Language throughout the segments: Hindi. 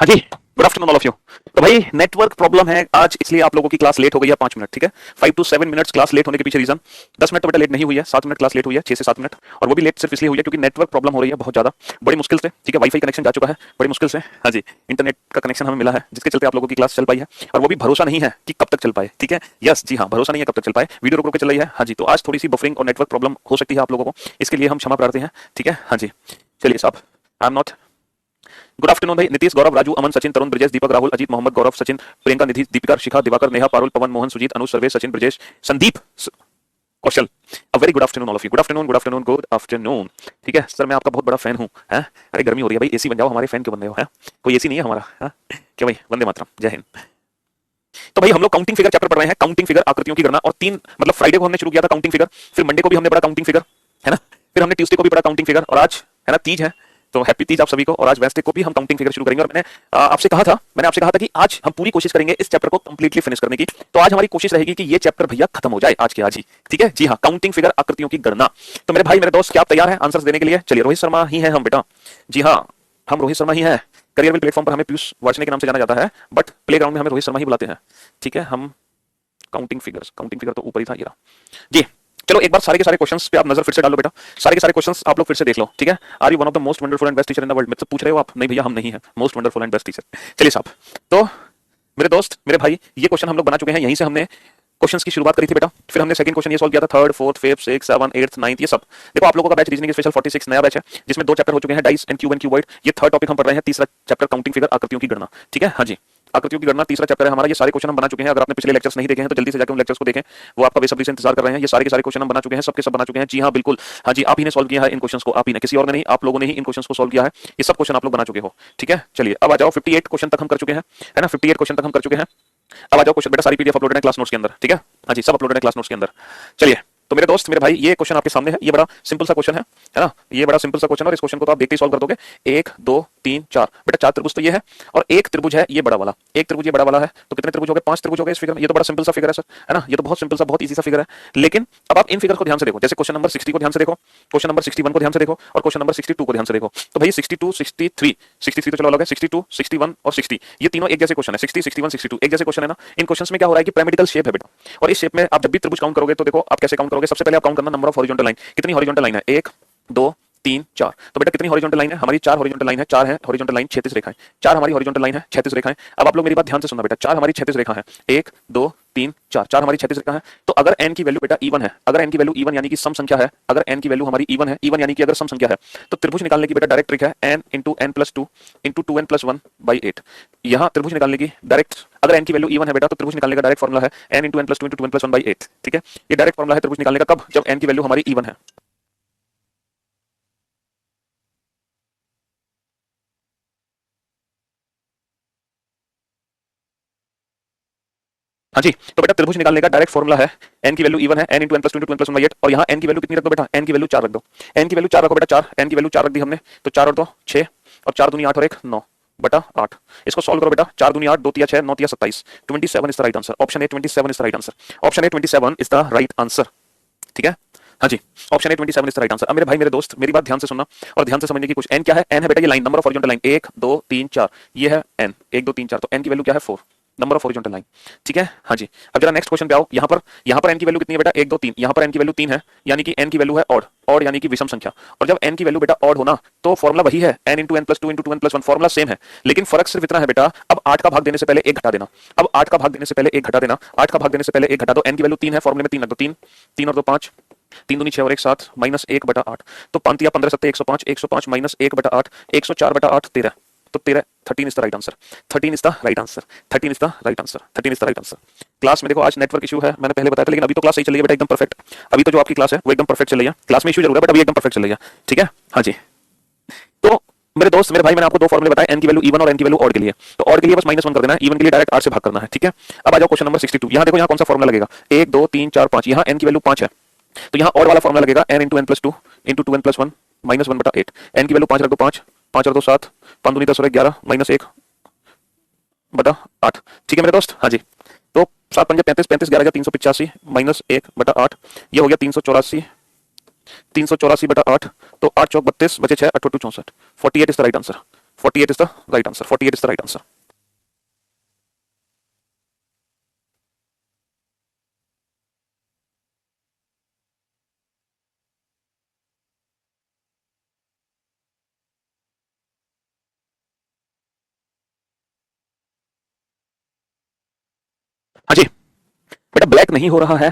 हाँ जी, good afternoon all of you. तो भाई नेटवर्क प्रॉब्लम है आज, इसलिए आप लोगों की क्लास लेट हो गई है 5 मिनट, ठीक है। 5 to 7 मिनट्स क्लास लेट होने के पीछे रीजन, 10 मिनट तो बेटा लेट नहीं हुई है, 7 मिनट क्लास लेट हुई है, 6 से 7 मिनट। और वो भी लेट सिर्फ इसलिए हुई है क्योंकि नेटवर्क प्रॉब्लम हो रही है बहुत ज्यादा, बड़ी मुश्किल से, ठीक है। वाईफाई कनेक्शन जा चुका है बड़ी मुश्किल से, हाँ जी, इंटरनेट का कनेक्शन हमें मिला है जिसके चलते आप लोगों की क्लास चल पाई है। और वो भी भरोसा नहीं है कि कब तक चल पाए, ठीक है। यस जी हाँ, भरोसा नहीं है कब तक चल पाए, वीडियो रुक रुक के चल रही है, हाँ जी। तो आज थोड़ी सी बफरिंग और नेटवर्क प्रॉब्लम हो सकती है आप लोगों को, इसके लिए हम क्षमा प्रार्थी हैं, ठीक है। हाँ जी, चलिए साहब, I am not. Good afternoon भाई, Nitish, Gaurav, Raju, Aman, Sachin, Tarun, Brajesh, Deepak, Rahul, Ajit, Mohammad, Gaurav, Sachin, Priyanka, Nidhi, Deepika, Shikha, Diwakar, Neha, Parul, Pawan, Mohan, Sujeet, Anuj, Sarvesh, Sachin, Brajesh, Sandeep, Kaushal. A very good afternoon all of you. Good afternoon, good afternoon, good afternoon. ठीक है सर, मैं आपका बहुत बड़ा फैन हूँ। अरे गर्मी हो रही है भाई, एसी बन जाओ, हमारे फैन क्यों बन रहे हो? है कोई एसी नहीं है हमारा? क्या भाई, वंदे मातरम, जय हिंद। तो भाई हम लोग काउंटिंग फिगर चैप्टर पढ़ रहे हैं, काउंटिंग फिगर, आकृतियों की गणना। और तीन मतलब फ्राइडे को हमने शुरू किया था काउंटिंग फिगर, फिर मंडे को भी हमने पढ़ा काउंटिंग फिगर, है ना। फिर हमने ट्यूसडे को भी पढ़ा काउंटिंग फिगर, और आज है ना तीज है, तो हैप्पी तीज आप सभी को। और आज वेडनेसडे को भी हम काउंटिंग फिगर शुरू करेंगे। और मैंने आपसे कहा था कि आज हम पूरी कोशिश करेंगे इस चैप्टर को कंप्लीटली फिनिश करने की। तो आज हमारी कोशिश रहेगी कि ये चैप्टर भैया खत्म हो जाए आज के आज ही, ठीक है जी हाँ। काउंटिंग फिगर, आकृतियों की गणना। तो मेरे भाई, मेरे दोस्त, क्या आप तैयार हैं आंसर्स देने के लिए? चलिए, रोहित शर्मा ही हैं हम बेटा, जी हाँ, हम रोहित शर्मा ही हैं। करियर प्लेटफॉर्म पर हमें पीयूष वाचने के नाम से जाना जाता है, बट प्लेग्राउंड में हमें रोहित शर्मा ही बुलाते हैं, ठीक है। हम काउंटिंग फिगर तो ऊपर ही था, ये रहा जी। चलो एक बार सारे के सारे क्वेश्चंस पे आप नजर फिर से डालो बेटा, सारे के सारे क्वेश्चंस आप लोग फिर से देख लो, ठीक है। Are you one of the most wonderful and best teacher in the world? मुझसे पूछ रहे हो आप? नहीं भैया, हम नहीं है most wonderful and best teacher. चलिए साहब, तो मेरे दोस्त, मेरे भाई, ये क्वेश्चन हम लोग बना चुके हैं, यहीं से हमने क्वेश्चंस की शुरुआत करी थी बेटा। फिर हमने सेकंड क्वेश्चन ये सॉल्व किया था, third, fourth, fifth, six, seven, eighth, ninth, ये सब। देखो आप लोगों का बैच रीजनिंग स्पेशल 46 नया बैच है, जिसमें 2 चैप्टर हो चुके हैं, dice and cube and cuboid. ये थर्ड टॉपिक हम पढ़ रहे हैं, तीसरा चैप्टर काउंटिंग फिगर, आकृतियों की गणना, ठीक है। हाँ जी, आकृतियों की गणना तीसरा चैप्टर है हमारा। ये सारे क्वेश्चन हम बना चुके हैं। अगर आपने पिछले लेक्चर्स नहीं देखे हैं तो जल्दी से जाकर उन लेक्चर्स को देखें, वो आपका बेसब्री से इंतजार कर रहे हैं। ये सारे के सारे क्वेश्चन हम बना चुके हैं, सबके सब बना चुके हैं, जी हाँ बिल्कुल। हाँ जी, आप ही ने सॉल्व किया है इन क्वेश्चंस को, आप ही ने, किसी और ने नहीं, आप लोगों ने ही इन क्वेश्चंस को सॉल्व किया है। ये सब क्वेश्चन आप लोग बना चुके हो, ठीक है। चलिए अब आ जाओ, 58 क्वेश्चन तक हम कर चुके हैं, है ना, 58 क्वेश्चन तक हम कर चुके हैं। अब आ जाओ क्वेश्चन बेटा, सारी पीडीएफ अपलोडेड है क्लास नोट्स के अंदर, ठीक है। हाँ जी, सब अपलोडेड है क्लास नोट्स के अंदर। चलिए, तो मेरे दोस्त, मेरे भाई, ये क्वेश्चन आपके सामने है। ये बड़ा सिंपल सा क्वेश्चन है ना, ये बड़ा सिंपल सा क्वेश्चन, और इस क्वेश्चन को तो आप देखते ही सॉल्व कर दोगे। 1 2 3 4 बेटा, 4 त्रिभुज तो ये है, और एक त्रिभुज है ये बड़ा वाला, एक त्रिभुज ये बड़ा वाला है। तो कितने त्रिभुज हो गए? 5 त्रिभुज हो गए इस फिगर में। ये तो बड़ा सिंपल सा फिगर है सर, है ना, ये तो बहुत सिंपल सा, बहुत इजी सा फिगर है। लेकिन अब आप इन फिगर को ध्यान से देखो, जैसे क्वेश्चन नंबर 60 को ध्यान से देखो, क्वेश्चन नंबर 61 को ध्यान से देखो, और क्वेश्चन नंबर 62 को ध्यान से देखो। तो भाई 62, 63, 63 तो चलो अलग है, 62, 61 और 60, ये तीनों एक जैसे क्वेश्चन है। 60, 61, 62 एक जैसे क्वेश्चन है ना। इन क्वेश्चंस में क्या हो रहा है कि पिरामिडल शेप है बेटा, और इस शेप में आप जब भी त्रिभुज काउंट करोगे तो देखो आप कैसे काउंट करोगे। सबसे पहले आप काउंट करना नंबर ऑफ हॉरिजॉन्टल लाइन, कितनी हॉरिजॉन्टल लाइन है? 1 2 3 4। तो बेटा कितनी हॉरिजॉन्टल लाइन है हमारी? 4 हॉरिजॉन्टल लाइन है, 4 है हॉरिजॉन्टल लाइन, 36 रेखाएं। 4 हमारी हॉरिजॉन्टल लाइन है, 36 रेखाएं। अब आप लोग मेरी बात ध्यान से सुनना बेटा, 4 हमारी 36 रेखा है, 1 2 3 4, 4 हमारी 36 रेखा है। तो अगर n की वैल्यू बेटा इवन है, अगर n की वैल्यू इवन यानी कि सम संख्या है, अगर n की वैल्यू हमारी इवन है, इवन यानी कि अगर सम संख्या है, तो त्रिभुज निकालने की बेटा डायरेक्ट ट्रिक है n into n plus 2 into 2n plus 1 by 8। यहाँ त्रिभुज निकालने की डायरेक्ट, अगर n की वैल्यू इवन है बेटा, तो त्रिभुज निकालने का डायरेक्ट फॉर्मुला है n into n plus 2 into 2n plus 1 by 8, ठीक है। ये डायरेक्ट फॉर्मुला है त्रिभुज निकालने का, कब? जब n की वैल्यू हमारी इवन है। हाँ जी, तो बेटा त्रिभुज निकालने का डायरेक्ट फॉर्मुला है, n की वैल्यू इवन है, n into n plus 2 into 2n plus 1 by 8। और यहाँ n की वैल्यू कितनी रख दो बेटा? n की वैल्यू 4 रख दो, n की वैल्यू 4 रखो बेटा, 4, n की वैल्यू 4 रख दी हमने, तो 4 और 2 6, और 4 दूनी 8 और 1 9 बटा 8। इसको सॉल्व करो बेटा, 4 दूनी 8, 2 तिया 6, 9 तिया 27, 27 is the right answer. Option A 27 is the right answer, option A 27 is the right answer, ठीक है। हाँ जी, option A 27 is the right answer. अब मेरे भाई, मेरे दोस्त, मेरी बात ध्यान से सुनना और ध्यान से समझने की कोशिश। n क्या है? n है बेटा ये line, number of horizontal line, 1 2 3 4, ये है n, 1 2 3 4। तो n की वैल्यू क्या है? 4, नंबर ऑफ हॉरिजॉन्टल लाइन, ठीक है। हाँ जी, अब जरा नेक्स्ट क्वेश्चन पे आओ। यहाँ पर n की वैल्यू कितनी है बेटा? 1 2 3। यहाँ पर n की वैल्यू 3 है, यानी कि n की वैल्यू है ऑड, ऑड यानी कि विषम संख्या। और जब n की वैल्यू बेटा ऑड होना, तो फॉर्मुला वही है, n into n plus 2 into 2n plus 1, formula same है। लेकिन फर्क सिर्फ इतना है बेटा, अब 8 का भाग देने से पहले 1 घटा देना, अब 8 का भाग देने से पहले 1 घटा देना, 8 का भाग देने से पहले 1 घटा दो। n की वैल्यू 3 है, फॉर्मुले में 3 रख दो, 3 3 और 2 5, 3 दूनी 6 और 1 7, माइनस 1 बटा 8। तो 5 या 15 सत्ते 105, 105 माइनस 1 बटा 8, 104 बटा 8 13। तो 13, 13 is the right answer, 13 is the right answer, 13 is the right answer, 13 is the right answer. Class में देखो आज नेटवर्क इशू है, मैंने पहले बताया था, लेकिन अभी तो क्लास सही चल रही है बेटा, एकदम परफेक्ट। अभी तो जो आपकी क्लास है वो एकदम परफेक्ट चल रही है। क्लास में इशू जरूर है बट अभी एकदम परफेक्ट चल रही है, ठीक है। हाँ जी, तो मेरे दोस्त, मेरे भाई, मैंने आपको 2 फॉर्मूले बताए, n की वैल्यू इवन और n की वैल्यू ऑड के लिए। तो ऑड के लिए बस -1 कर देना है, इवन के लिए डायरेक्ट 8 से भाग करना है, ठीक है। अब आ जाओ क्वेश्चन नंबर 62। यहाँ देखो, यहाँ कौन सा फॉर्मूला लगेगा? 1 2 3 4 5, यहाँ n की वैल्यू 5 है, तो यहाँ ऑड वाला फॉर्मूला लगेगा n into n plus 2 into 2n plus 1 minus 1 बटा 8। n की वैल्यू 5 रख दो, 5 5 और 2 7, 5 दूनी 10 और 11 माइनस 1 बटा 8, ठीक है मेरे दोस्त। हाँ जी, तो 7 पंजे 35, 35 11 385 माइनस 1 बटा 8, ये हो गया 384, 384 बटा 8। तो 8 चौक 32 बचे 6, 8 2 64, 48 is the right answer, 48 is the right answer, 48 is the right answer. हाँ जी बेटा, ब्लैक नहीं हो रहा है,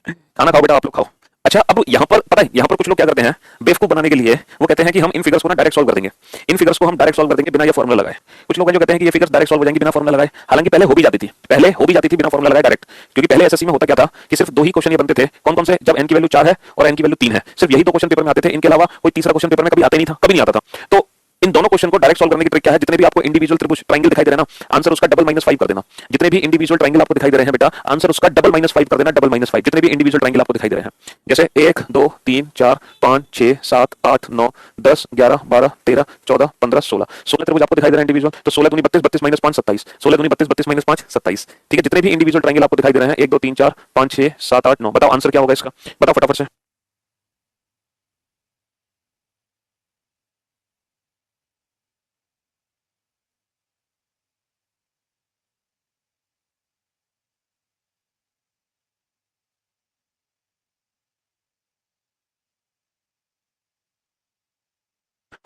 खाना खाओ बेटा, आप लोग खाओ। अच्छा, अब यहाँ पर पता है, यहाँ पर कुछ लोग क्या करते हैं बेवकूफ बनाने के लिए, वो कहते हैं कि हम इन फिगर्स को ना डायरेक्ट सॉल्व कर देंगे, इन फिगर्स को हम डायरेक्ट सॉल्व कर देंगे बिना ये फॉर्मुला लगाए। कुछ लोग हैं जो कहते हैं कि ये फिगर्स डायरेक्ट सॉल्व हो जाएंगे बिना फॉर्मुला लगाए, हालांकि पहले हो भी जाती थी, पहले हो भी जाती थी बिना फॉर्मुला लगाए डायरेक्ट। क्योंकि पहले एसएससी में होता क्या था कि सिर्फ दो ही क्वेश्चन ये बनते थे, कौन कौन से, जब एन की वैल्यू 4 है और एन की वैल्यू 3 है, सिर्फ यही दो क्वेश्चन पेपर में आते थे, इनके अलावा कोई तीसरा क्वेश्चन पेपर में कभी आता ही नहीं था, कभी नहीं आता था। तो इन दोनों क्वेश्चन को डायरेक्ट सॉल्व करने की ट्रिक क्या है, जितने भी आपको इंडिविजुअल त्रिभुज ट्रायंगल दिखाई दे रहे हैं ना, आंसर उसका डबल माइनस 5 कर देना। जितने भी इंडिविजुअल ट्रायंगल आपको दिखाई दे रहे हैं बेटा, आंसर उसका डबल माइनस 5 कर देना, डबल माइनस 5, जितने भी इंडिविजुअल ट्रायंगल आपको दिखाई दे रहे हैं। जैसे 1 2 3 4 5 6 7 8 9 10 11 12 13 14 15 16, 16 त्रिभुज आपको दिखाई दे रहे हैं इंडिविजुअल, तो 16 दूनी 32, 32 माइनस 5 27, 16 दूनी 32, 32 माइनस 5 27। ठीक है, जितने भी इंडिविजुअल ट्रायंगल आपको दिखाई दे रहे हैं 1 2 3 4 5 6 7 8 9, बताओ आंसर क्या होगा इसका, बताओ फटाफट से।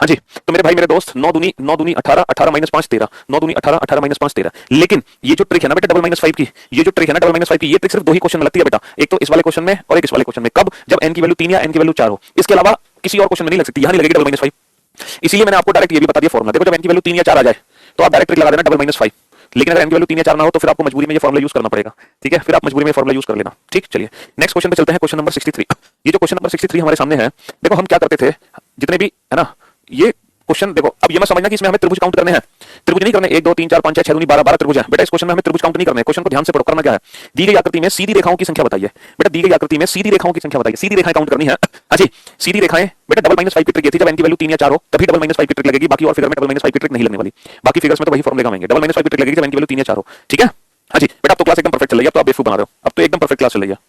हाँ जी, तो मेरे भाई मेरे दोस्त, 9 दूनी 18, 18 माइनस 5 13, 9 दूनी 18, 18 माइनस 5 13। लेकिन ये जो ट्रिक है ना बेटा डबल माइनस 5 की, ये जो ट्रिक है ना डबल माइनस 5 की, ये ट्रिक सिर्फ दो ही क्वेश्चन में लगती है बेटा, एक तो इस वाले क्वेश्चन में और एक इस वाले क्वेश्चन में। कब? जब एन की वैल्यू 3 या एन की वैल्यू 4 हो, इसके अलावा किसी और क्वेश्चन में नहीं लग सकती, यहां नहीं लगेगी डबल माइनस 5। इसीलिए मैंने आपको डायरेक्ट ये भी बता दिया फॉर्मुला, देखो जब एन की वैल्यू 3 या 4 आ जाए तो आप डायरेक्ट ट्रिक लगा देना डबल माइनस 5। लेकिन अगर एन की वैल्यू 3 या 4 ना हो तो फिर आपको मजबूरी में ये फॉर्मुला यूज करना पड़ेगा। ठीक है, फिर आप मजबूरी में फॉर्मुला यूज कर लेना। ठीक, चलिए नेक्स्ट क्वेश्चन पे चलते हैं, क्वेश्चन नंबर 63। ये जो क्वेश्चन नंबर 63 हमारे सामने है, देखो हम क्या करते थे, जितने भी है ना ये क्वेश्चन, देखो अब ये मत समझना कि इसमें हमें त्रिभुज काउंट करने हैं, त्रिभुज नहीं करने, 1 2 3 4 5 6 6 दूनी 12 12 त्रिभुज है बेटा। इस क्वेश्चन में हमें त्रिभुज काउंट नहीं करने, क्वेश्चन को ध्यान से पढ़ो, करना क्या है, दी गई आकृति में सीधी रेखाओं की संख्या बताइए बेटा, दी गई आकृति में सीधी रेखाओं की संख्या बताइए, सीधी रेखाएं काउंट करनी है। हाँ जी, सीधी रेखाएं बेटा, डबल माइनस 5 की ट्रिक ये थी, जब एन की वैल्यू 3 या 4 हो तभी डबल माइनस 5 की ट्रिक लगेगी, बाकी और फिगर में डबल माइनस 5 की ट्रिक नहीं लगने वाली, बाकी फिगर्स में तो वही फॉर्मूला आएंगे, डबल माइनस 5 की ट्रिक लगेगी जब एन की वैल्यू 3 या 4 हो। ठीक है, हाँ जी बेटा, अब तो क्लास एकदम परफेक्ट चल रही है, अब तो आप बेवकूफ बना रहे हो, अब तो एकदम परफेक्ट क्लास चल रही है।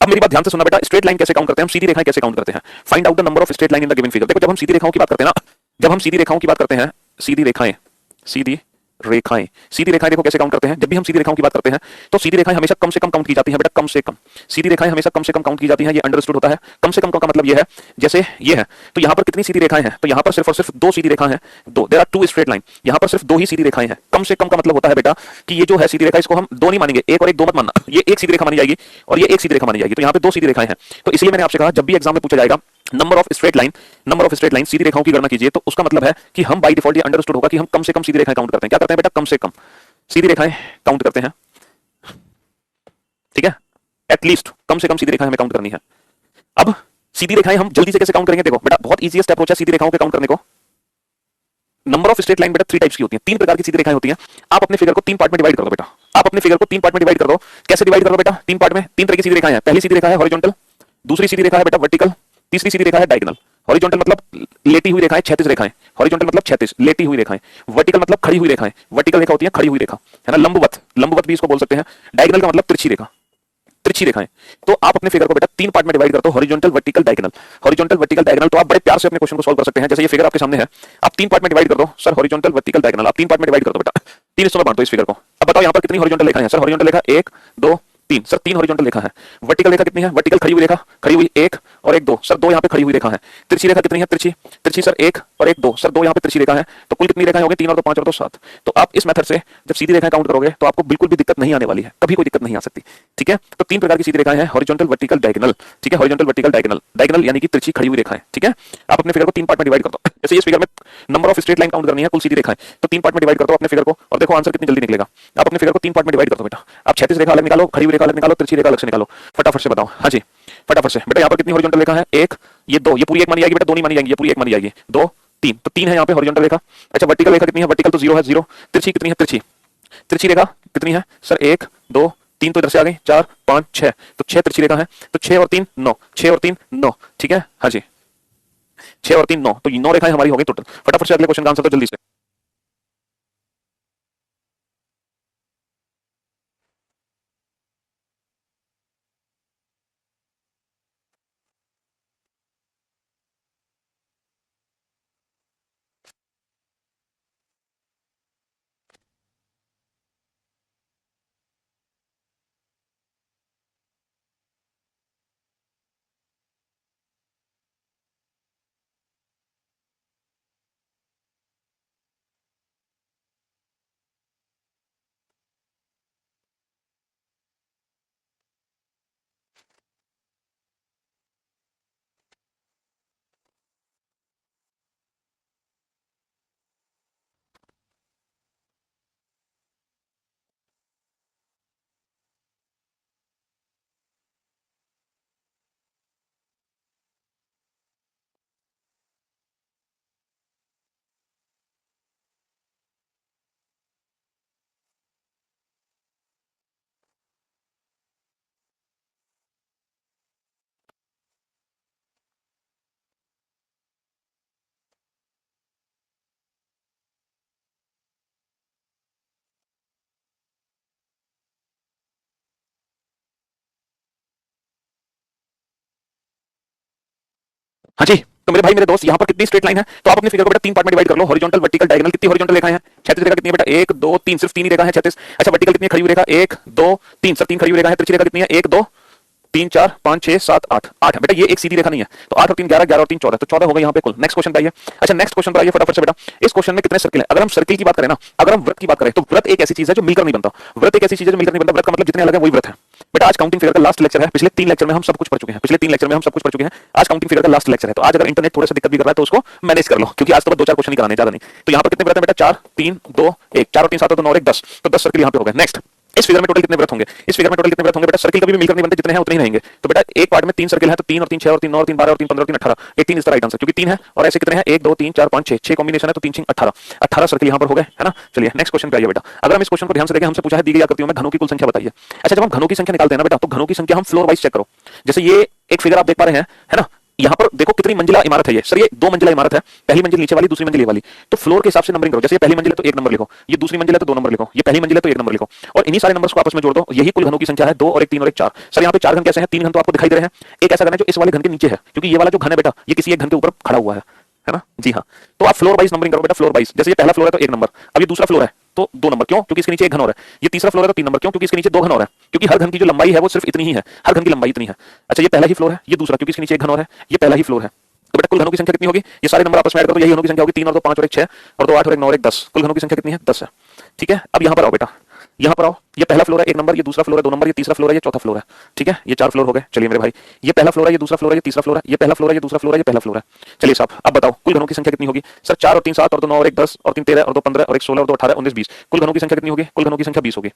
अब मेरी बात ध्यान से सुनना बेटा, स्ट्रेट लाइन कैसे काउंट करते हैं, हम सीधी रेखाएं कैसे काउंट करते हैं, find out the number of straight line in the given figure. देखो जब हम सीधी रेखाओं की बात करते हैं ना, जब हम सीधी रेखाओं की बात करते हैं, सीधी रेखाएं, सीधी रेखाएं, सीधी रेखाएं देखो कैसे काउंट करते हैं, जब भी हम सीधी रेखाओं की बात करते हैं तो सीधी रेखाएं हमेशा कम से कम काउंट की जाती हैं बेटा, कम से कम। सीधी रेखाएं हमेशा कम से कम काउंट की जाती हैं, ये अंडरस्टूड होता है। कम से कम का मतलब ये है, जैसे ये है तो यहाँ पर कितनी सीधी रेखाएं हैं, तो यहाँ पर सिर्फ और सिर्फ दो सीधी रेखाएं हैं, दो, there are two straight line, यहाँ पर सिर्फ दो ही सीधी रेखाएं हैं। कम से कम का मतलब होता है बेटा कि ये जो है सीधी रेखा, इसको हम दो नहीं मानेंगे, एक और एक दो मत मानना, ये एक सीधी रेखा मानी जाएगी और ये एक सीधी रेखा मानी जाएगी, तो यहाँ पे दो सीधी रेखाएं हैं। तो इसलिए मैंने आपसे कहा जब भी एग्जाम में पूछा जाएगा number of straight line, number of straight line, सीधी रेखाओं की गणना कीजिए, तो उसका मतलब है कि हम बाय डिफॉल्ट ये अंडरस्टूड होगा कि हम कम से कम सीधी रेखाएं काउंट करते हैं। क्या करते हैं बेटा, कम से कम सीधी रेखाएं काउंट करते हैं। ठीक है, एटलीस्ट कम से कम सीधी रेखाएं हमें काउंट करनी है। अब सीधी रेखाएं हम जल्दी से कैसे काउंट करेंगे, देखो बेटा बहुत इजीएस्ट अप्रोच है सीधी रेखाओं के काउंट करने को। नंबर ऑफ स्ट्रेट लाइन बेटा 3 टाइप्स की होती हैं, तीन प्रकार की सीधी रेखाएं होती हैं। आप अपने फिगर को तीन पार्ट में डिवाइड कर दो बेटा, आप अपने फिगर को तीन पार्ट में डिवाइड कर दो। कैसे डिवाइड कर दो बेटा, तीन पार्ट में तीन तरह की सीधी रेखाएं हैं। पहली सीधी रेखा है हॉरिजॉन्टल, दूसरी सीधी रेखा है बेटा वर्टिकल, तीसरी सीधी रेखा है डायगोनल। हॉरिजॉन्टल मतलब लेटी हुई रेखाएं, क्षैतिज रेखाएं, हॉरिजॉन्टल मतलब क्षैतिज लेटी हुई रेखाएं। वर्टिकल मतलब खड़ी हुई रेखाएं, वर्टिकल रेखा होती है खड़ी हुई रेखा, है ना, लंबवत, लंबवत भी इसको बोल सकते हैं। डायगोनल का मतलब तिरछी रेखा, तिरछी रेखाएं। तो आप अपने फिगर को बेटा तीन पार्ट में डिवाइड करते हो, horizontal vertical diagonal, horizontal vertical diagonal. तो आप बड़े प्यार से अपने क्वेश्चन को सॉल्व कर सकते हैं, जैसे ये फिगर आपके सामने है, आप तीन पार्ट में डिवाइड कर दो सर, हॉरिजॉन्टल वर्टिकल डायगोनल, आप तीन पार्ट में डिवाइड कर दो बेटा, तीन हिस्सों में बांट दो इस फिगर को। अब बताओ यहाँ पर कितनी हॉरिजॉन्टल रेखाएं हैं सर, हॉरिजॉन्टल रेखा एक दो तीन, सर तीन हॉरिजॉन्टल रेखा है। वर्टिकल रेखा कितनी है, वर्टिकल खड़ी हुई रेखा, खड़ी हुई एक और एक दो, सर दो यहाँ पे खड़ी हुई रेखा है। तिरछी रेखा कितनी है, तिरछी, तिरछी सर एक और एक दो, सर दो यहाँ पे तिरछी रेखा है। तो कुल कितनी रेखाएं हो गई, तीन और दो पांच और दो सात। तो आप इस मेथड से जब सीधी रेखाएं काउंट करोगे तो आपको बिल्कुल भी दिक्कत नहीं आने वाली है, कभी कोई दिक्कत नहीं आ सकती। ठीक है, तो तीन प्रकार की सीधी रेखाएं हैं, हॉरिजॉन्टल वर्टिकल डायगोनल। ठीक है, हॉरिजॉन्टल वर्टिकल डायगोनल, डायगोनल यानी कि तिरछी खड़ी हुई रेखाएं। ठीक है, आप अपने फिगर को तीन पार्ट में डिवाइड कर दो, जैसे इस फिगर में number of straight line count करनी है, कुल सीधी रेखाएं, तो तीन पार्ट में डिवाइड कर दो अपने फिगर को, और देखो आंसर कितनी जल्दी निकलेगा। आप अपने फिगर को तीन पार्ट में डिवाइड कर दो बेटा, आप क्षैतिज रेखा अलग निकालो, खड़ी हुई रेखा अलग निकालो, तिरछी रेखा अलग से निकालो, फटाफट से बताओ। हाँ जी, फटाफट से बेटा, यहाँ पर कितनी हॉरिजॉन्टल रेखा है, एक, ये दो, ये पूरी एक मानी जाएगी बेटा, दो नहीं मानी जाएगी, ये पूरी एक मानी जाएगी, दो तीन, तो तीन है यहाँ पे हॉरिजॉन्टल रेखा। अच्छा वर्टिकल रेखा कितनी है, वर्टिकल तो जीरो है, जीरो। तिरछी कितनी है, तिरछी, तिरछी रेखा कितनी है सर, एक दो तीन, तो इधर से आ गई चार पांच छह, तो छह तिरछी रेखा है, तो छह और तीन नौ, छह और तीन नौ। ठीक है, हाँ जी, छह और तीन नौ, तो ये नौ रेखाएं हमारी हो गई टोटल। फटाफट से अगले क्वेश्चन का आंसर तो जल्दी से। हाँ जी, तो मेरे भाई मेरे दोस्त यहाँ पर कितनी स्ट्रेट लाइन है, तो आप अपने फिगर को बेटा तीन पार्ट में डिवाइड कर लो, हॉरिजॉन्टल, वर्टिकल, डायगोनल। कितनी हॉरिजॉन्टल रेखाएं हैं? 36 रेखा कितनी है बेटा? 1 2 3, सिर्फ तीन ही रेखा है 36। अच्छा वर्टिकल कितनी है खड़ी हुई रेखा? 1 2 3, सर तीन खड़ी हुई रेखा है। तिरछी रेखा कितनी है? 1 2 3 4 5 6 7 8, 8 बेटा, ये एक सीधी रेखा नहीं है, तो 8 और 3 11, 11 और 3 14, तो 14 हो गए यहाँ पे कुल। नेक्स्ट क्वेश्चन पे आइए। अच्छा नेक्स्ट क्वेश्चन पर आइए फटाफट से बेटा। इस क्वेश्चन में कितने सर्किल है? अगर हम सर्किल की बात करें ना, अगर हम वृत्त की बात करें, तो वृत्त एक ऐसी चीज है जो मिलकर नहीं बनता। वृत्त एक ऐसी चीज है जो मिलकर नहीं बनता। वृत्त का मतलब जितने अलग है वही वृत्त है बेटा। आज काउंटिंग फिगर का लास्ट लेक्चर है। पिछले 3 लेक्चर में हम सब कुछ पढ़ चुके हैं। पिछले 3 लेक्चर में हम सब कुछ पढ़ चुके हैं। आज काउंटिंग फिगर का लास्ट लेक्चर है, तो आज अगर इंटरनेट थोड़ा सा दिक्कत भी कर रहा है तो उसको मैनेज कर लो, क्योंकि आज तो बस 2 4 क्वेश्चन ही कराने, ज्यादा नहीं। तो यहाँ पर कितने वृत्त है बेटा? 4 3 2 1, 4 और 3 7 और 2 9 और 1 10, तो 10 सर्किल यहाँ पे हो गए। नेक्स्ट, इस फिगर में टोटल कितने वृत्त होंगे? इस फिगर में टोटल कितने वृत्त होंगे बेटा? सर्किल कभी भी मिलकर नहीं बनते, जितने हैं उतने ही रहेंगे। तो बेटा एक पार्ट में 3 सर्किल है, तो 3 और 3 6 और 3 9 और 3 12 और 3 15 और 3 18, 18 इज द राइट आंसर, क्योंकि 3 है और ऐसे कितने हैं? 1 2 3 4 5 6, 6 कॉम्बिनेशन है, तो 3 6 18, 18 सर्किल यहाँ पर हो गए, है ना। चलिए नेक्स्ट क्वेश्चन पे आइए बेटा। अगर हम इस क्वेश्चन को ध्यान से देखें, हमसे पूछा है दी गई आकृतियों में घनों की कुल संख्या बताइए। अच्छा जब हम घनों की संख्या निकालते हैं ना बेटा, तो घनों की संख्या हम फ्लोर वाइज चेक करो। जैसे ये एक फिगर आप देख पा रहे हैं, है ना। यहाँ पर देखो कितनी मंजिला इमारत है ये। सर ये 2 मंजिला इमारत है, पहली मंजिल नीचे वाली, दूसरी मंजिल ये वाली। तो फ्लोर के हिसाब से नंबरिंग करो। जैसे ये पहली मंजिल है तो 1 नंबर लिखो, ये दूसरी मंजिल है तो 2 नंबर लिखो, ये पहली मंजिल है तो 1 नंबर लिखो, और इन्हीं सारे नंबर्स को आपस में जोड़ दो। यही कुल घनों की संख्या है, 2 और 1 3 और 1 4। सर यहाँ पे 4 घन कैसे हैं? 3 घन तो आपको दिखाई दे रहे हैं, एक ऐसा घन है जो इस वाले घन के नीचे है, क्योंकि ये वाला जो घन है बेटा ये किसी एक घन के ऊपर खड़ा हुआ है ना। जी हाँ, तो आप फ्लोर वाइज नंबरिंग करो बेटा, फ्लोर वाइज। जैसे ये पहला फ्लोर है तो 1 नंबर, अब ये दूसरा फ्लोर है तो 2 नंबर, क्यों? क्योंकि इसके नीचे एक घन और है। ये तीसरा फ्लोर है तो 3 नंबर, क्यों? क्योंकि इसके नीचे 2 घन और है, क्योंकि हर घन की जो लंबाई है वो सिर्फ इतनी ही है, हर घन की लंबाई इतनी है। अच्छा ये पहला ही फ्लोर है, ये दूसरा, क्योंकि इसके नीचे एक घन और है, ये पहला ही फ्लोर है। तो बेटा कुल घनों की संख्या कितनी होगी? ये सारे नंबर आपस में ऐड करो, यही घनों की संख्या होगी। 3 और 2 5 और 1 6 और 2 8 और 1 9 और 1 10, कुल घनों की संख्या कितनी है? 10 है। ठीक है, अब यहाँ पर आओ बेटा, यहाँ पर आओ। ये पहला फ्लोर है 1 नंबर, ये दूसरा फ्लोर है 2 नंबर, ये तीसरा फ्लोर है, ये चौथा फ्लोर है। ठीक है, ये 4 फ्लोर हो गए। चलिए मेरे भाई, ये पहला फ्लोर है, ये दूसरा फ्लोर है, ये तीसरा फ्लोर है, ये पहला फ्लोर है, ये दूसरा फ्लोर है, ये पहला फ्लोर है। चलिए साहब अब बताओ कुल घनों की संख्या कितनी होगी? सर 4 और 3 7 और 2 9 और 1 10 और 3 13 और 2 15 और 1 16 और 2 18 19 20, कुल घनों की संख्या कितनी होगी? कुल घनों की संख्या 20 होगी।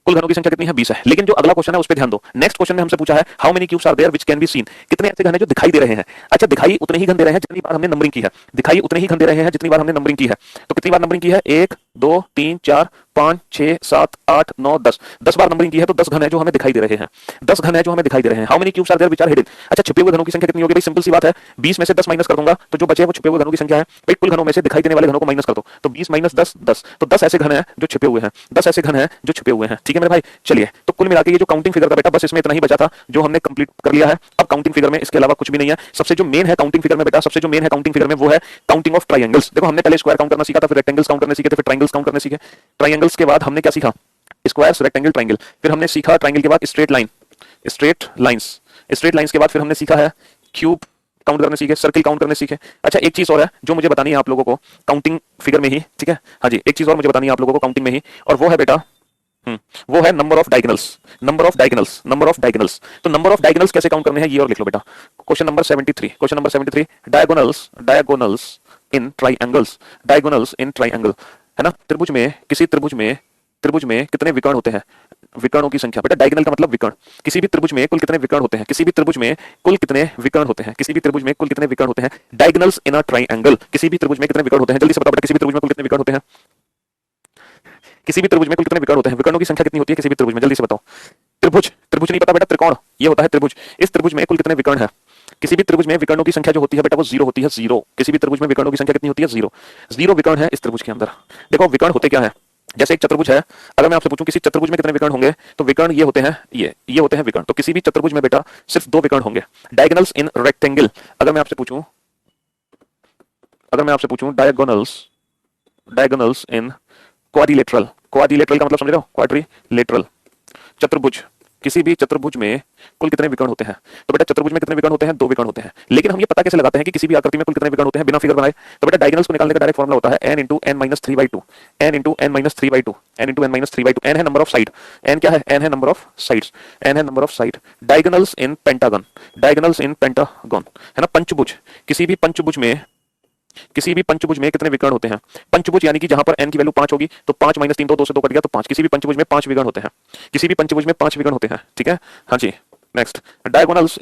कुल घनों की संख्या कितनी है? 20 है। लेकिन जो अगला क्वेश्चन है उस पे ध्यान दो। नेक्स्ट क्वेश्चन में हमसे पूछा है how many cubes are there which can be seen. कितने ऐसे घन हैं जो दिखाई दे रहे हैं? अच्छा दिखाई उतने ही घन दे रहे हैं जितनी बार हमने नंबरिंग की है। दिखाई उतने ही घन दे रहे हैं जितनी बार हमने नंबरिंग की है। तो कितनी बार नंबरिंग की है? 1 2 3 4 5 6 7 8 9 10, 10 बार नंबरिंग की है, तो 10 घन है जो हमें दिखाई दे रहे हैं। 10 घन है जो हमें दिखाई दे रहे हैं। How many cubes are there which are hidden. अच्छा छिपे हुए घनों की संख्या कितनी होगी? भाई सिंपल सी बात है, 20 में से 10 माइनस कर दूंगा तो जो बचे वो छिपे हुए घनों की संख्या है। भाई कुल घनों में से दिखाई देने वाले घनों को माइनस कर दो, तो 20 माइनस 10 10, तो 10 ऐसे घन है जो छिपे हुए हैं, 10 ऐसे घन है जो छिपे हुए हैं। ठीक है मेरे भाई, चलिए तो कुल मिला के ये जो काउंटिंग फिगर था बेटा बस इसमें इतना ही बचा था जो हमने कंप्लीट कर लिया है। अब काउंटिंग फिगर में इसके अलावा कुछ भी नहीं है। सबसे जो मेन है काउंटिंग फिगर में बेटा, सबसे जो मेन है काउंटिंग फिगर में वो है काउंटिंग ऑफ ट्रायंगल्स। देखो हमने पहले स्क्वायर काउंट करना सीखा था, फिर रेक्टेंगल्स काउंट करने सीखे थे, फिर ट्रायंगल्स काउंट करने सीखे। ट्रायंगल्स के बाद हमने क्या सीखा? Squares, rectangle, triangle. फिर हमने सीखा ट्रायंगल के बाद straight line, straight lines. Straight lines के बाद फिर हमने सीखा है क्यूब काउंट करने सीखे, सर्किल काउंट करने सीखे। अच्छा एक चीज और है जो मुझे बतानी है आप लोगों को काउंटिंग फिगर में ही, ठीक है। हाँ जी, एक चीज और मुझे बतानी है आप लोगों को काउंटिंग में ही, और वो है बेटा वो है number of diagonals. Number of diagonals, number of diagonals. तो नंबर ऑफ डायगोनल्स कैसे काउंट करने हैं ये और लिख लो बेटा। Question number 73, question number 73, diagonals, diagonals in triangles, diagonals in triangle, है ना। त्रिभुज में, किसी त्रिभुज में कितने विकर्ण होते हैं? विकर्णों की संख्या बेटा, डायगोनल का मतलब विकर्ण। किसी भी त्रिभुज में कुल कितने विकर्ण होते हैं? किसी भी त्रिभुज में कुल कितने विकर्ण होते हैं? किसी भी त्रिभुज में कुल कितने विकर्ण होते हैं? डायगोनल्स इन अ ट्रायंगल, किसी भी त्रिभुज में कितने विकर्ण होते हैं? जल्दी से बताओ बेटा, किसी भी त्रिभुज में कुल कितने विकर्ण होते हैं? किसी भी त्रिभुज में कुल कितने विकर्ण होते हैं? विकर्णों की संख्या कितनी होती है किसी भी त्रिभुज में? जल्दी से बताओ। त्रिभुज, त्रिभुज नहीं पता बेटा, त्रिकोण ये होता है त्रिभुज। इस त्रिभुज में कुल कितने विकर्ण है? किसी भी त्रिभुज में विकर्णों की संख्या जो होती है बेटा वो 0 होती है, 0। किसी भी त्रिभुज में विकर्णों की संख्या कितनी होती है? 0। 0 विकर्ण है इस त्रिभुज के अंदर। देखो विकर्ण होते क्या है, जैसे एक चतुर्भुज है, अगर मैं आपसे पूछूं किसी चतुर्भुज में कितने विकर्ण होंगे, तो विकर्ण ये होते हैं, ये होते हैं विकर्ण। तो किसी भी चतुर्भुज में बेटा सिर्फ 2 विकर्ण होंगे। डायगोनल्स इन रेक्टेंगल, अगर मैं आपसे पूछूं डायगोनल्स, डायगोनल्स इन क्वाड्रिलेटरल, क्वाड्रिलेटरल का मतलब समझ रहे हो? क्वाड्रिलेटरल चतुर्भुज, किसी भी चतुर्भुज में कुल कितने विकर्ण होते हैं? तो बेटा चतुर्भुज में कितने विकर्ण होते हैं? 2 विकर्ण होते हैं। लेकिन हम ये पता कैसे लगाते हैं कि किसी भी आकृति में कुल कितने विकर्ण होते हैं बिना फिगर बनाए? तो बेटा डायगोनल्स को निकालने का डायरेक्ट फॉर्मूला होता है n into n minus 3/2, n into n minus 3/2, n into n minus 3/2। n है नंबर ऑफ साइड, n क्या है? n है नंबर ऑफ साइड्स, n है number of side. Diagonals in pentagon, diagonals in pentagon, है ना। पंचभुज, किसी भी पंचभुज में कितने विकर्ण होते हैं? पंचभुज यानी कि जहां पर n की वैल्यू 5 होगी तो 5 - 3 2 से 2 कट गया तो 5। किसी भी पंचभुज में 5 विकर्ण होते हैं, किसी भी पंचभुज में 5 विकर्ण होते हैं, ठीक है। हाँ जी नेक्स्ट, डायगोनल्स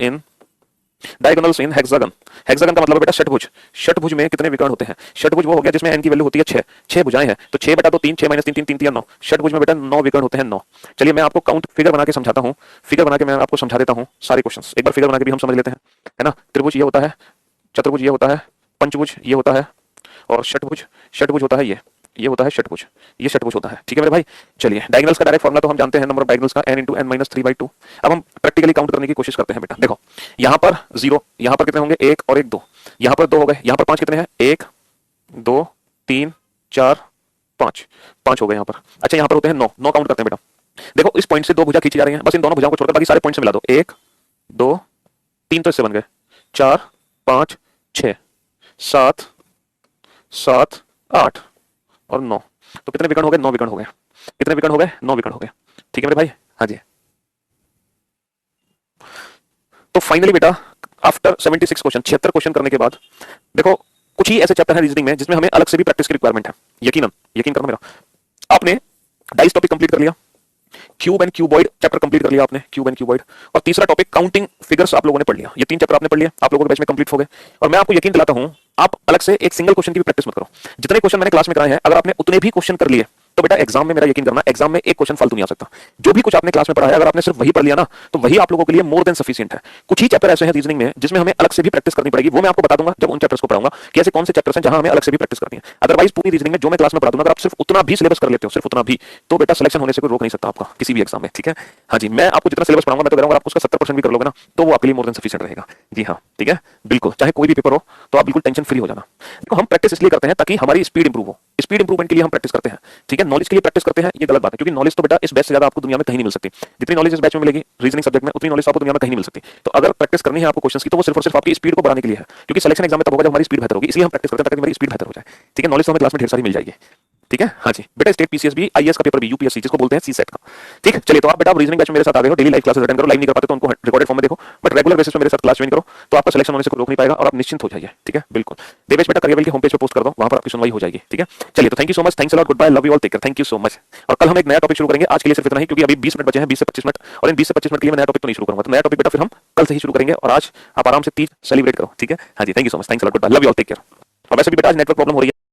इन हेक्सागन। हेक्सागन का मतलब बेटा षटभुज। षटभुज में कितने विकर्ण होते हैं? षटभुज वो हो गया जिसमें n की वैल्यू होती है 6, 6 भुजाएं हैं, तो 6 बेटा तो 3, 6 - 3 3 3 9। षटभुज में बेटा 9 विकर्ण होते हैं, 9। चलिए मैं आपको काउंट फिगर बना के समझाता हूं, फिगर बना के मैं आपको समझा देता हूं सारे क्वेश्चंस। एक बार फिगर बना के भी हम समझ लेते हैं, है ना। त्रिभुज ये होता है, चतुर्भुज ये होता है, पंचभुज ये होता है, और षटभुज होता है ये होता है षटभुज, ये षटभुज होता है, ठीक है मेरे भाई। चलिए डायगोनल्स का डायरेक्ट फॉर्मूला तो हम जानते हैं, नंबर ऑफ डायगोनल्स का n into n minus 3/2। अब हम प्रैक्टिकली काउंट करने की कोशिश करते हैं बेटा। देखो यहाँ पर 0, यहाँ पर कितने होंगे? 1 और 1 2, यहां पर 2 हो गए, यहां पर 5 कितने हैं? 1 2 3 4 5, 5 हो गए यहां पर। अच्छा यहां पर होते हैं 9, 9 काउंट करते हैं बेटा। देखो इस पॉइंट से 2 भुजा खींची जा रही हैं, बस इन दोनों भुजाओं को छोड़कर बाकी सारे पॉइंट से मिला दो। 1 2 3 तो इससे बन गए, 4 5 6 7 7 8 और 9। तो कितने विकर्ण हो गए? 9 विकर्ण हो गए। कितने विकर्ण हो गए? 9 विकर्ण हो गए। ठीक है मेरे भाई? हाँ जी। तो फाइनली बेटा आफ्टर 76 क्वेश्चन, 76 क्वेश्चन करने के बाद देखो कुछ ही ऐसे चैप्टर है रीजनिंग में जिसमें हमें अलग से भी प्रैक्टिस की रिक्वायरमेंट है। यकीनन, यकीन करना मेरा। आपने डाइस टॉपिक कंप्लीट कर लिया, cube and cuboid chapter complete कर लिया आपने, क्यूब एंड क्यूबॉइड, और तीसरा टॉपिक काउंटिंग फिगर्स आप लोगों ने पढ़ लिया। ये 3 चैप्टर आपने पढ़ लिया, आप लोगों के बैच में कंप्लीट हो गए। और मैं आपको यकीन दिलाता हूं, आप अलग से एक सिंगल क्वेश्चन की भी प्रैक्टिस मत करो। जितने क्वेश्चन मैंने क्लास में कराए हैं, अगर आपने उतने भी क्वेश्चन कर लिए तो बेटा एग्जाम में, मेरा यकीन करना, एग्जाम में एक क्वेश्चन फालतू नहीं आ सकता। जो भी कुछ आपने क्लास में पढ़ा है, अगर आपने सिर्फ वही पढ़ लिया ना, तो वही आप लोगों के लिए मोर देन सफिशिएंट है। कुछ ही चैप्टर ऐसे हैं रीजनिंग में जिसमें हमें अलग से भी प्रैक्टिस करनी पड़ेगी, वो मैं आपको बता दूंगा जब उन चैप्टर्स को पढ़ाऊंगा कि ऐसे कौन से चैप्टर्स हैं जहां हमें अलग से भी प्रैक्टिस करनी है। अदरवाइज पूरी रीजनिंग में जो मैं क्लास में पढ़ा दूंगा, अगर आप सिर्फ उतना भी सिलेबस कर लेते हो, सिर्फ उतना भी, तो बेटा सिलेक्शन होने से कोई रोक नहीं सकता आपका किसी भी एग्जाम में। ठीक है? हाँ जी, मैं आपको जितना सिलेबस पढ़ाऊंगा, मैं तो कह रहा हूं, आप उसका 70% भी कर लोगे ना, तो वो आपके लिए मोर देन सफिशिएंट रहेगा। जी हाँ, ठीक है, बिल्कुल। चाहे कोई भी पेपर हो, तो आप बिल्कुल टेंशन फ्री हो जाना। देखो हम प्रैक्टिस इसलिए करते हैं ताकि हमारी स्पीड इंप्रूव हो। स्पीड इंप्रूवमेंट के लिए हम प्रैक्टिस करते हैं। ठीक है? नॉलेज के लिए प्रैक्टिस करते हैं, ये गलत बात है, क्योंकि नॉलेज तो बेटा इस बैच से ज्यादा आपको दुनिया में कहीं नहीं मिल सकती। जितनी नॉलेज इस बैच में मिलेगी रीजनिंग सब्जेक्ट में, उतनी नॉलेज आपको दुनिया में कहीं नहीं मिल सकती। तो अगर प्रैक्टिस करनी है आपको क्वेश्चंस की, तो वो सिर्फ और सिर्फ आपकी स्पीड को बढ़ाने के लिए है, क्योंकि सिलेक्शन एग्जाम में तब होगा जब हमारी स्पीड बेहतर होगी। इसलिए हम प्रैक्टिस करते हैं ताकि हमारी स्पीड बेहतर हो जाए। ठीक है? नॉलेज तो हमें क्लास में ढेर सारी मिल जाएगी। ठीक है? हाँ जी बेटा, स्टेट पीसीएस भी, आईएएस का पेपर भी, यूपीएससी जिसको बोलते हैं सीसेट का। ठीक है? चलिए, तो आप बेटा रीजनिंग बैच में मेरे साथ आ गए हो, डेली लाइव क्लासेस अटेंड करो। लाइव नहीं कर पाते तो उनको रिकॉर्डेड फॉर्म में देखो, बट रेगुलर बेसिस पे मेरे साथ क्लास ज्वाइन करो, तो आपका सिलेक्शन होने से कोई रोक नहीं पाएगा और आप निश्चिंत हो जाइए। ठीक है? बिल्कुल। देवेश बेटा करियर के होम पेज पे पोस्ट कर दो, वहां पर आपकी सुनवाई हो जाएगी। ठीक है? चलिए, तो thank you so much, thanks a lot, good bye, love you all, take care, thank you so much. और कल हम एक नया टॉपिक शुरू करेंगे। आज के लिए सिर्फ इतना ही, क्योंकि अभी 20 मिनट बचे हैं, 20 से 25 मिनट, और इन 20 से 25 मिनट के लिए मैं नया टॉपिक तो नहीं शुरू करूंगा। तो नया टॉपिक बेटा फिर हम कल से ही शुरू करेंगे, और आज आप आराम से तीज सेलिब्रेट करो। ठीक है? हाँ जी, thank you so much, thanks a lot, good bye, love you all, take care. और वैसे भी बेटा आज नेटवर्क प्रॉब्लम हो रही है।